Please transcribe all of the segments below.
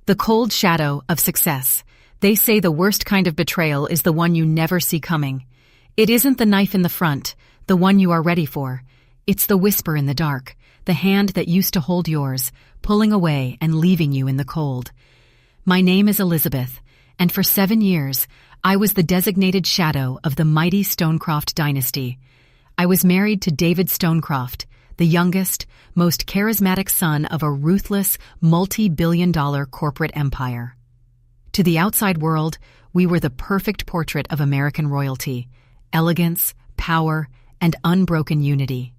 The cold shadow of success. They say the worst kind of betrayal is the one you never see coming. It isn't the knife in the front, the one you are ready for. It's the whisper in the dark, the hand that used to hold yours, pulling away and leaving you in the cold. My name is Elizabeth, and for 7 years, I was the designated shadow of the mighty Stonecroft dynasty. I was married to David Stonecroft, the youngest, most charismatic son of a ruthless, multi-billion-dollar corporate empire. To the outside world, we were the perfect portrait of American royalty, elegance, power, and unbroken unity.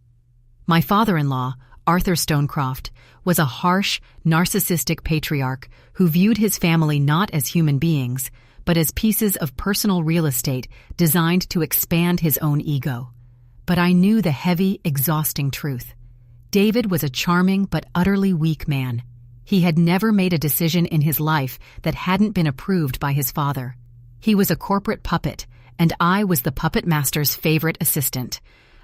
My father-in-law, Arthur Stonecroft, was a harsh, narcissistic patriarch who viewed his family not as human beings, but as pieces of personal real estate designed to expand his own ego. But I knew the heavy, exhausting truth. David was a charming but utterly weak man. He had never made a decision in his life that hadn't been approved by his father. He was a corporate puppet, and I was the puppet master's favorite assistant.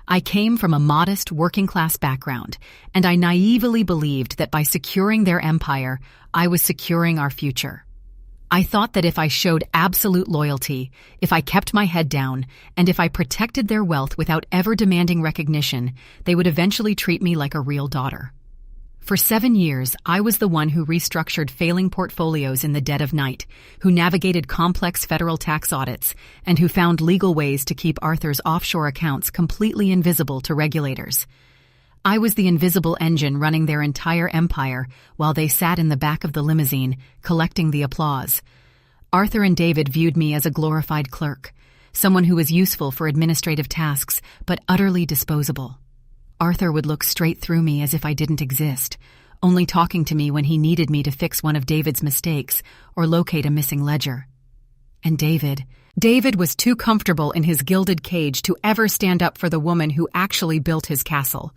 I came from a modest working-class background, and I naively believed that by securing their empire, I was securing our future. I thought that if I showed absolute loyalty, if I kept my head down, and if I protected their wealth without ever demanding recognition, they would eventually treat me like a real daughter. For 7 years, I was the one who restructured failing portfolios in the dead of night, who navigated complex federal tax audits, and who found legal ways to keep Arthur's offshore accounts completely invisible to regulators. I was the invisible engine running their entire empire while they sat in the back of the limousine, collecting the applause. Arthur and David viewed me as a glorified clerk, someone who was useful for administrative tasks, but utterly disposable. Arthur would look straight through me as if I didn't exist, only talking to me when he needed me to fix one of David's mistakes or locate a missing ledger. And David was too comfortable in his gilded cage to ever stand up for the woman who actually built his castle.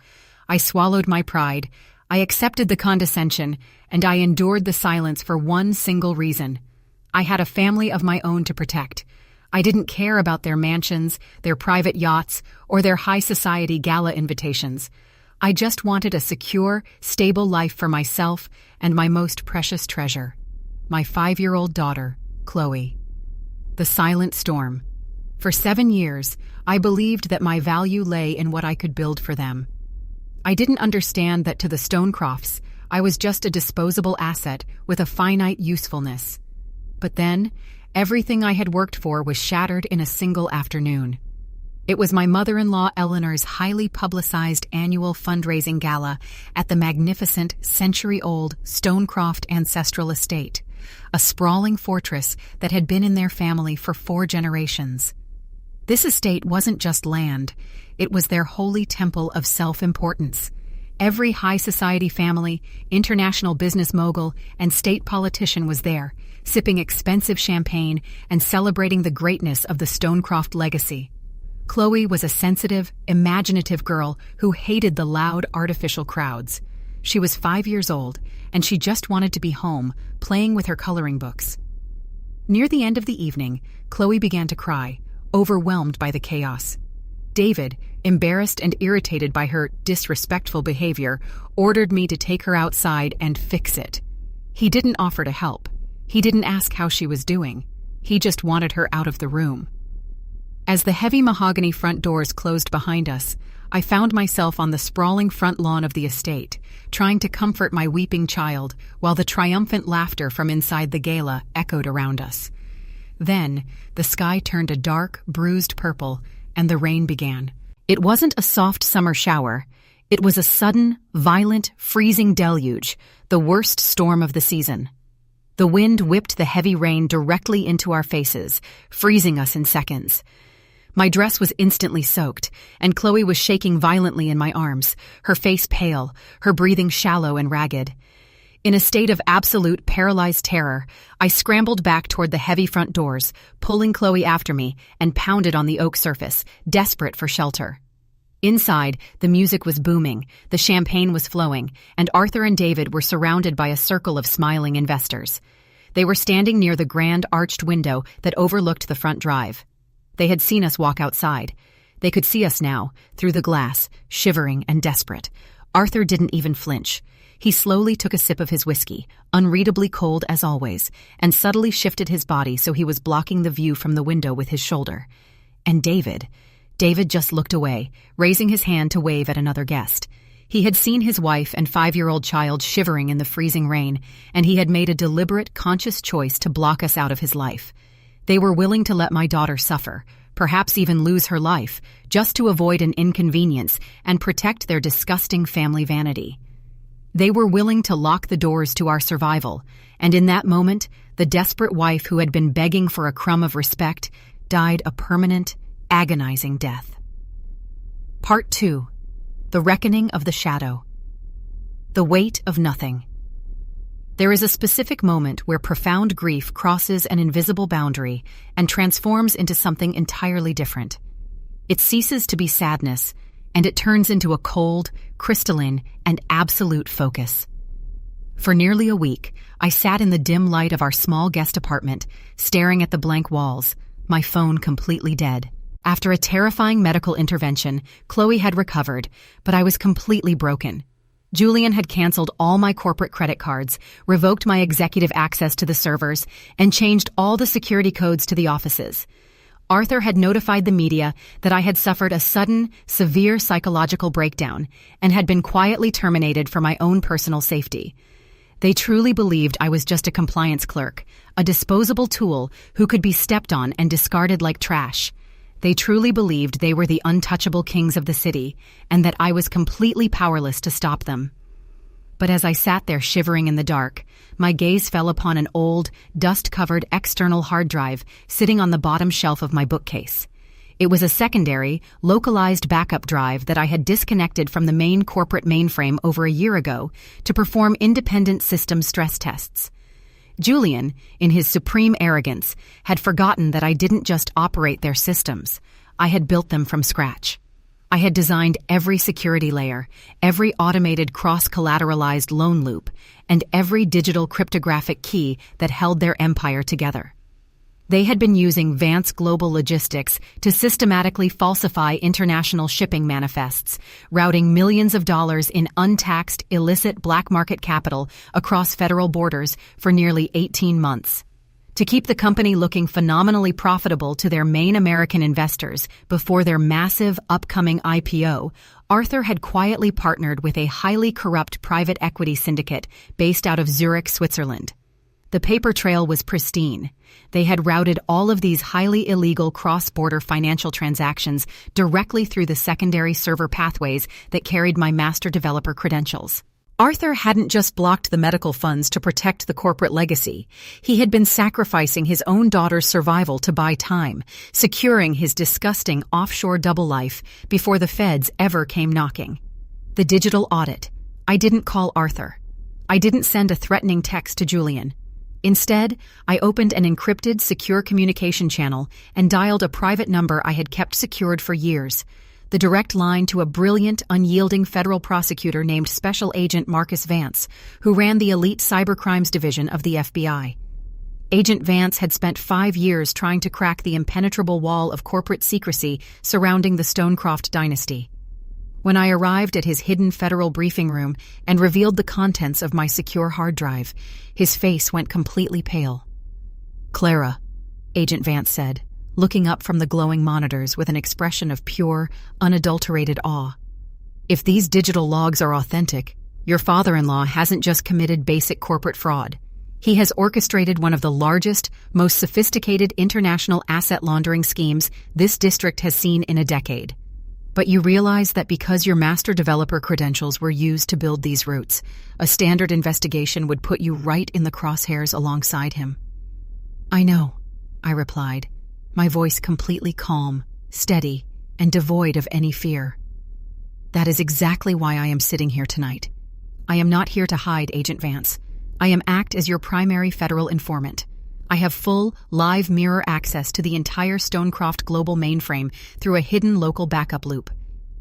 I swallowed my pride, I accepted the condescension, and I endured the silence for one single reason. I had a family of my own to protect. I didn't care about their mansions, their private yachts, or their high society gala invitations. I just wanted a secure, stable life for myself and my most precious treasure, my 5-year-old daughter, Chloe. The silent storm. For 7 years, I believed that my value lay in what I could build for them. I didn't understand that to the Stonecrofts, I was just a disposable asset with a finite usefulness. But then, everything I had worked for was shattered in a single afternoon. It was my mother-in-law Eleanor's highly publicized annual fundraising gala at the magnificent, century-old Stonecroft Ancestral estate, a sprawling fortress that had been in their family for 4 generations. This estate wasn't just land, it was their holy temple of self-importance. Every high society family, international business mogul, and state politician was there, sipping expensive champagne and celebrating the greatness of the Stonecroft legacy. Chloe was a sensitive, imaginative girl who hated the loud, artificial crowds. She was 5 years old, and she just wanted to be home, playing with her coloring books. Near the end of the evening, Chloe began to cry, overwhelmed by the chaos. David, embarrassed and irritated by her disrespectful behavior, ordered me to take her outside and fix it. He didn't offer to help. He didn't ask how she was doing. He just wanted her out of the room. As the heavy mahogany front doors closed behind us, I found myself on the sprawling front lawn of the estate, trying to comfort my weeping child while the triumphant laughter from inside the gala echoed around us. Then, the sky turned a dark, bruised purple, and the rain began. It wasn't a soft summer shower. It was a sudden, violent, freezing deluge, the worst storm of the season. The wind whipped the heavy rain directly into our faces, freezing us in seconds. My dress was instantly soaked, and Chloe was shaking violently in my arms, her face pale, her breathing shallow and ragged. In a state of absolute paralyzed terror, I scrambled back toward the heavy front doors, pulling Chloe after me, and pounded on the oak surface, desperate for shelter. Inside, the music was booming, the champagne was flowing, and Arthur and David were surrounded by a circle of smiling investors. They were standing near the grand arched window that overlooked the front drive. They had seen us walk outside. They could see us now, through the glass, shivering and desperate. Arthur didn't even flinch. He slowly took a sip of his whiskey, unreadably cold as always, and subtly shifted his body so he was blocking the view from the window with his shoulder. And David just looked away, raising his hand to wave at another guest. He had seen his wife and 5-year-old child shivering in the freezing rain, and he had made a deliberate, conscious choice to block us out of his life. They were willing to let my daughter suffer, perhaps even lose her life, just to avoid an inconvenience and protect their disgusting family vanity. They were willing to lock the doors to our survival, and in that moment, the desperate wife who had been begging for a crumb of respect died a permanent, agonizing death. Part 2. The Reckoning of the Shadow. The Weight of Nothing. There is a specific moment where profound grief crosses an invisible boundary and transforms into something entirely different. It ceases to be sadness, and it turns into a cold, crystalline, and absolute focus. For nearly a week, I sat in the dim light of our small guest apartment, staring at the blank walls, my phone completely dead. After a terrifying medical intervention, Chloe had recovered, but I was completely broken. Julian had canceled all my corporate credit cards, revoked my executive access to the servers, and changed all the security codes to the offices. Arthur had notified the media that I had suffered a sudden, severe psychological breakdown and had been quietly terminated for my own personal safety. They truly believed I was just a compliance clerk, a disposable tool who could be stepped on and discarded like trash. They truly believed they were the untouchable kings of the city, and that I was completely powerless to stop them. But as I sat there shivering in the dark, my gaze fell upon an old, dust-covered external hard drive sitting on the bottom shelf of my bookcase. It was a secondary, localized backup drive that I had disconnected from the main corporate mainframe over a year ago to perform independent system stress tests. Julian, in his supreme arrogance, had forgotten that I didn't just operate their systems. I had built them from scratch. I had designed every security layer, every automated cross-collateralized loan loop, and every digital cryptographic key that held their empire together. They had been using Vance Global Logistics to systematically falsify international shipping manifests, routing millions of dollars in untaxed, illicit black market capital across federal borders for nearly 18 months. To keep the company looking phenomenally profitable to their main American investors before their massive upcoming IPO, Arthur had quietly partnered with a highly corrupt private equity syndicate based out of Zurich, Switzerland. The paper trail was pristine. They had routed all of these highly illegal cross-border financial transactions directly through the secondary server pathways that carried my master developer credentials. Arthur hadn't just blocked the medical funds to protect the corporate legacy. He had been sacrificing his own daughter's survival to buy time, securing his disgusting offshore double life before the feds ever came knocking. The digital audit. I didn't call Arthur. I didn't send a threatening text to Julian. Instead, I opened an encrypted, secure communication channel and dialed a private number I had kept secured for years, the direct line to a brilliant, unyielding federal prosecutor named Special Agent Marcus Vance, who ran the elite cybercrimes division of the FBI. Agent Vance had spent 5 years trying to crack the impenetrable wall of corporate secrecy surrounding the Stonecroft dynasty. When I arrived at his hidden federal briefing room and revealed the contents of my secure hard drive, his face went completely pale. "Clara," Agent Vance said, looking up from the glowing monitors with an expression of pure, unadulterated awe. "If these digital logs are authentic, your father-in-law hasn't just committed basic corporate fraud. He has orchestrated one of the largest, most sophisticated international asset laundering schemes this district has seen in a decade. But you realize that because your master developer credentials were used to build these routes, a standard investigation would put you right in the crosshairs alongside him." "I know," I replied, my voice completely calm, steady, and devoid of any fear. "That is exactly why I am sitting here tonight. I am not here to hide, Agent Vance. I am act as your primary federal informant. I have full, live mirror access to the entire Stonecroft global mainframe through a hidden local backup loop.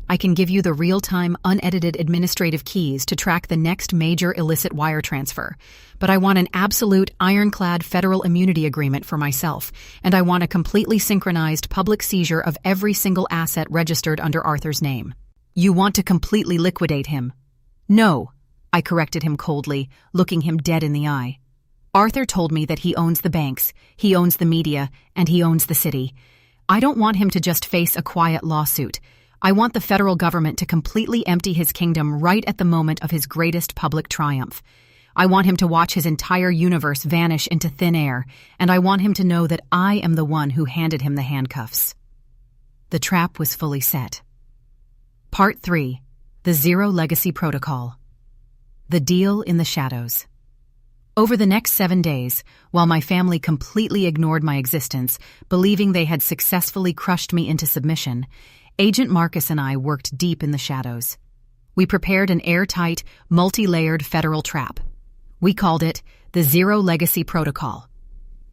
I can give you the real-time, unedited administrative keys to track the next major illicit wire transfer. But I want an absolute, ironclad federal immunity agreement for myself, and I want a completely synchronized public seizure of every single asset registered under Arthur's name." "You want to completely liquidate him?" "No," I corrected him coldly, looking him dead in the eye. Arthur told me that he owns the banks, he owns the media, and he owns the city. I don't want him to just face a quiet lawsuit. I want the federal government to completely empty his kingdom right at the moment of his greatest public triumph. I want him to watch his entire universe vanish into thin air, and I want him to know that I am the one who handed him the handcuffs. The trap was fully set. Part 3. The Zero Legacy Protocol. The Deal in the Shadows. Over the next 7 days, while my family completely ignored my existence, believing they had successfully crushed me into submission, Agent Marcus and I worked deep in the shadows. We prepared an airtight, multi-layered federal trap. We called it the Zero Legacy Protocol.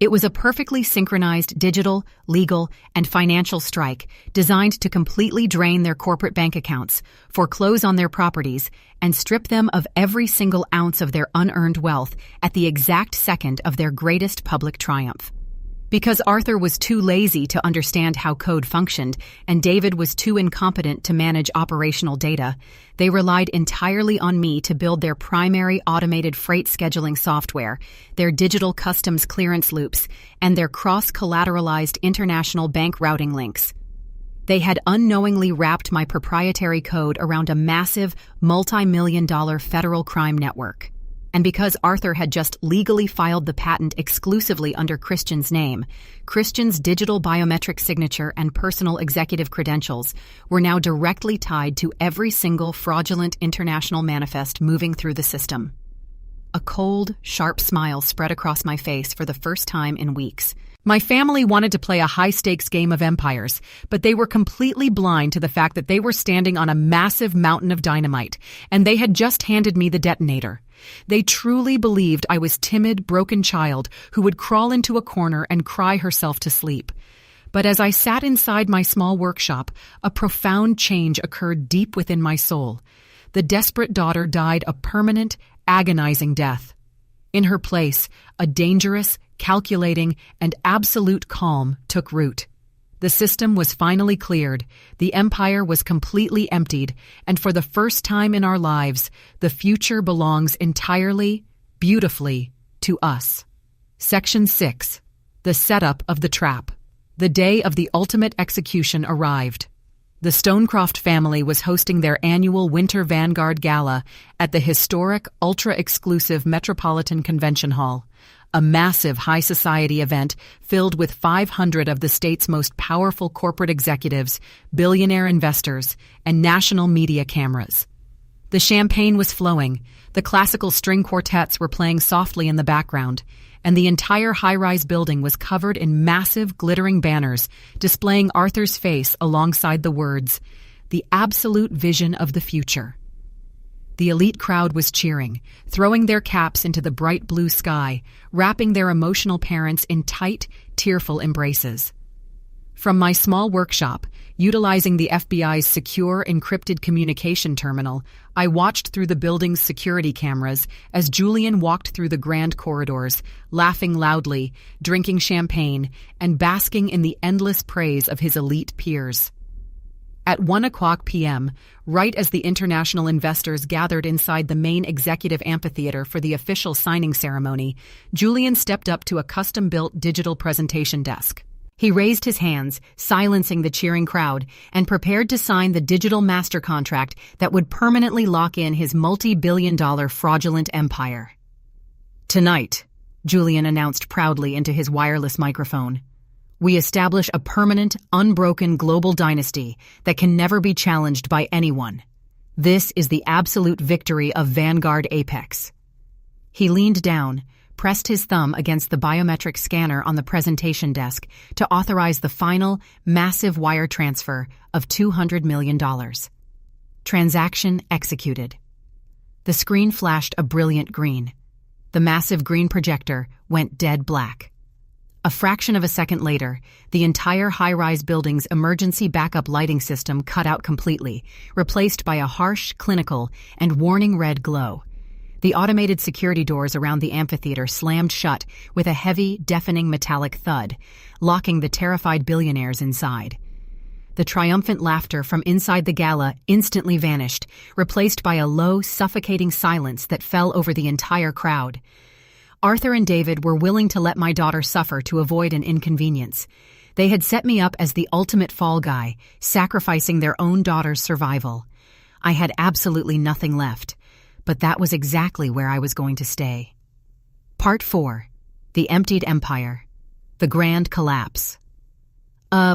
It was a perfectly synchronized digital, legal, and financial strike designed to completely drain their corporate bank accounts, foreclose on their properties, and strip them of every single ounce of their unearned wealth at the exact second of their greatest public triumph. Because Arthur was too lazy to understand how code functioned and David was too incompetent to manage operational data, they relied entirely on me to build their primary automated freight scheduling software, their digital customs clearance loops, and their cross-collateralized international bank routing links. They had unknowingly wrapped my proprietary code around a massive, multi-million-dollar federal crime network. And because Arthur had just legally filed the patent exclusively under Christian's name, Christian's digital biometric signature and personal executive credentials were now directly tied to every single fraudulent international manifest moving through the system. A cold, sharp smile spread across my face for the first time in weeks. My family wanted to play a high-stakes game of empires, but they were completely blind to the fact that they were standing on a massive mountain of dynamite, and they had just handed me the detonator. They truly believed I was a timid, broken child who would crawl into a corner and cry herself to sleep. But as I sat inside my small workshop, a profound change occurred deep within my soul. The desperate daughter died a permanent, agonizing death. In her place, a dangerous, calculating, and absolute calm took root. The system was finally cleared, the empire was completely emptied, and for the first time in our lives, the future belongs entirely, beautifully, to us. Section 6. The Setup of the Trap. The day of the ultimate execution arrived. The Stonecroft family was hosting their annual Winter Vanguard Gala at the historic, ultra-exclusive Metropolitan Convention Hall, a massive high society event filled with 500 of the state's most powerful corporate executives, billionaire investors, and national media cameras. The champagne was flowing, the classical string quartets were playing softly in the background, and the entire high-rise building was covered in massive, glittering banners displaying Arthur's face alongside the words, "The absolute vision of the future." The elite crowd was cheering, throwing their caps into the bright blue sky, wrapping their emotional parents in tight, tearful embraces. From my small workshop, utilizing the FBI's secure encrypted communication terminal, I watched through the building's security cameras as Julian walked through the grand corridors, laughing loudly, drinking champagne, and basking in the endless praise of his elite peers. At 1:00 p.m., right as the international investors gathered inside the main executive amphitheater for the official signing ceremony, Julian stepped up to a custom-built digital presentation desk. He raised his hands, silencing the cheering crowd, and prepared to sign the digital master contract that would permanently lock in his multi-billion-dollar fraudulent empire. "Tonight," Julian announced proudly into his wireless microphone, "we establish a permanent, unbroken global dynasty that can never be challenged by anyone. This is the absolute victory of Vanguard Apex." He leaned down, pressed his thumb against the biometric scanner on the presentation desk to authorize the final, massive wire transfer of $200 million. Transaction executed. The screen flashed a brilliant green. The massive green projector went dead black. A fraction of a second later, the entire high-rise building's emergency backup lighting system cut out completely, replaced by a harsh, clinical, and warning red glow. The automated security doors around the amphitheater slammed shut with a heavy, deafening metallic thud, locking the terrified billionaires inside. The triumphant laughter from inside the gala instantly vanished, replaced by a low, suffocating silence that fell over the entire crowd. Arthur and David were willing to let my daughter suffer to avoid an inconvenience. They had set me up as the ultimate fall guy, sacrificing their own daughter's survival. I had absolutely nothing left, but that was exactly where I was going to stay. Part 4. The Emptied Empire. The Grand Collapse.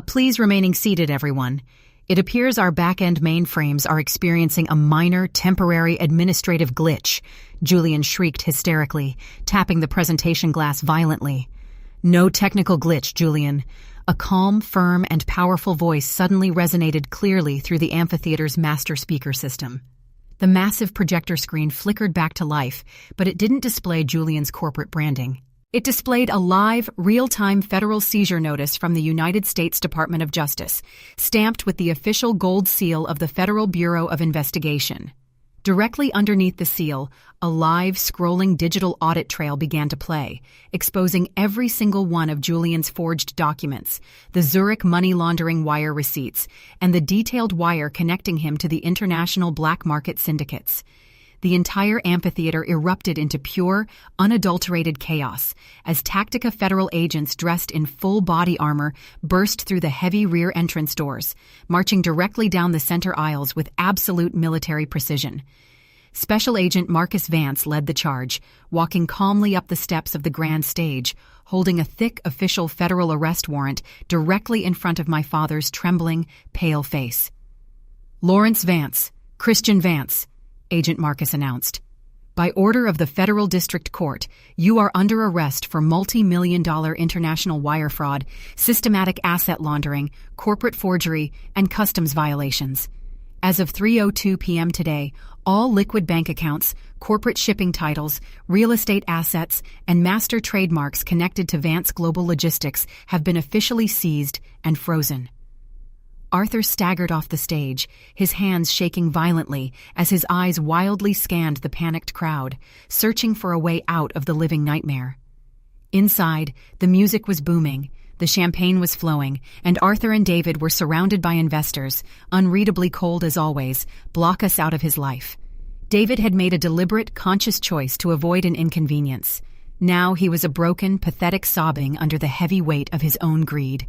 Please remaining seated, everyone. It appears our back-end mainframes are experiencing a minor, temporary administrative glitch, Julian shrieked hysterically, tapping the presentation glass violently. No technical glitch, Julian. A calm, firm, and powerful voice suddenly resonated clearly through the amphitheater's master speaker system. The massive projector screen flickered back to life, but it didn't display Julian's corporate branding. It displayed a live, real-time federal seizure notice from the United States Department of Justice, stamped with the official gold seal of the Federal Bureau of Investigation. Directly underneath the seal, a live, scrolling digital audit trail began to play, exposing every single one of Julian's forged documents, the Zurich money-laundering wire receipts, and the detailed wire connecting him to the international black market syndicates. The entire amphitheater erupted into pure, unadulterated chaos as Tactica federal agents dressed in full body armor burst through the heavy rear entrance doors, marching directly down the center aisles with absolute military precision. Special Agent Marcus Vance led the charge, walking calmly up the steps of the grand stage, holding a thick official federal arrest warrant directly in front of my father's trembling, pale face. "Lawrence Vance, Christian Vance," Agent Marcus announced. "By order of the Federal District Court, you are under arrest for multi-million-dollar international wire fraud, systematic asset laundering, corporate forgery, and customs violations. As of 3:02 p.m. today, all liquid bank accounts, corporate shipping titles, real estate assets, and master trademarks connected to Vance Global Logistics have been officially seized and frozen." Arthur staggered off the stage, his hands shaking violently as his eyes wildly scanned the panicked crowd, searching for a way out of the living nightmare. Inside, the music was booming, the champagne was flowing, and Arthur and David were surrounded by investors, unreadably cold as always, block us out of his life. David had made a deliberate, conscious choice to avoid an inconvenience. Now he was a broken, pathetic sobbing under the heavy weight of his own greed.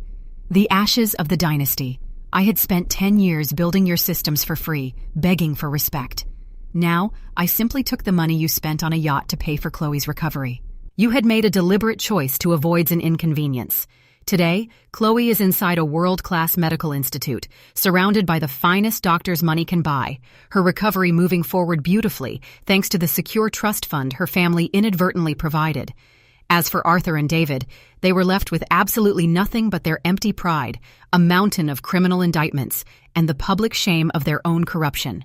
The ashes of the dynasty. I had spent 10 years building your systems for free, begging for respect. Now, I simply took the money you spent on a yacht to pay for Chloe's recovery. You had made a deliberate choice to avoid an inconvenience. Today, Chloe is inside a world-class medical institute, surrounded by the finest doctors money can buy, her recovery moving forward beautifully thanks to the secure trust fund her family inadvertently provided. As for Arthur and David, they were left with absolutely nothing but their empty pride, a mountain of criminal indictments, and the public shame of their own corruption.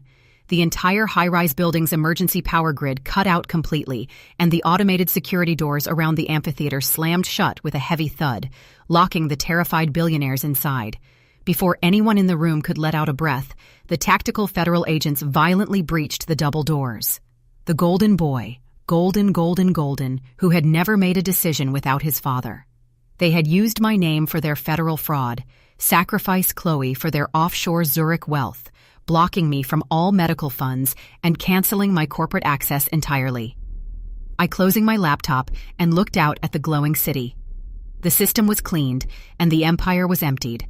The entire high-rise building's emergency power grid cut out completely, and the automated security doors around the amphitheater slammed shut with a heavy thud, locking the terrified billionaires inside. Before anyone in the room could let out a breath, the tactical federal agents violently breached the double doors. The golden boy, golden, who had never made a decision without his father. They had used my name for their federal fraud, sacrificed Chloe for their offshore Zurich wealth, blocking me from all medical funds and canceling my corporate access entirely. I closed my laptop and looked out at the glowing city. The system was cleaned, and the empire was emptied.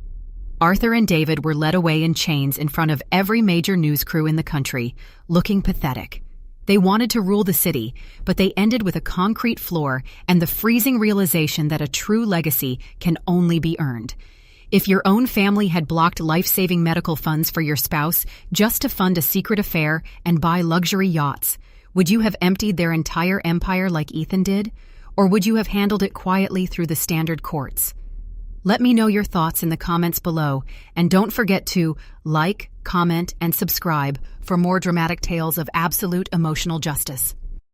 Arthur and David were led away in chains in front of every major news crew in the country, looking pathetic. They wanted to rule the city, but they ended with a concrete floor and the freezing realization that a true legacy can only be earned. If your own family had blocked life-saving medical funds for your spouse just to fund a secret affair and buy luxury yachts, would you have emptied their entire empire like Ethan did? Or would you have handled it quietly through the standard courts? Let me know your thoughts in the comments below, and don't forget to like, comment, and subscribe for more dramatic tales of absolute emotional justice.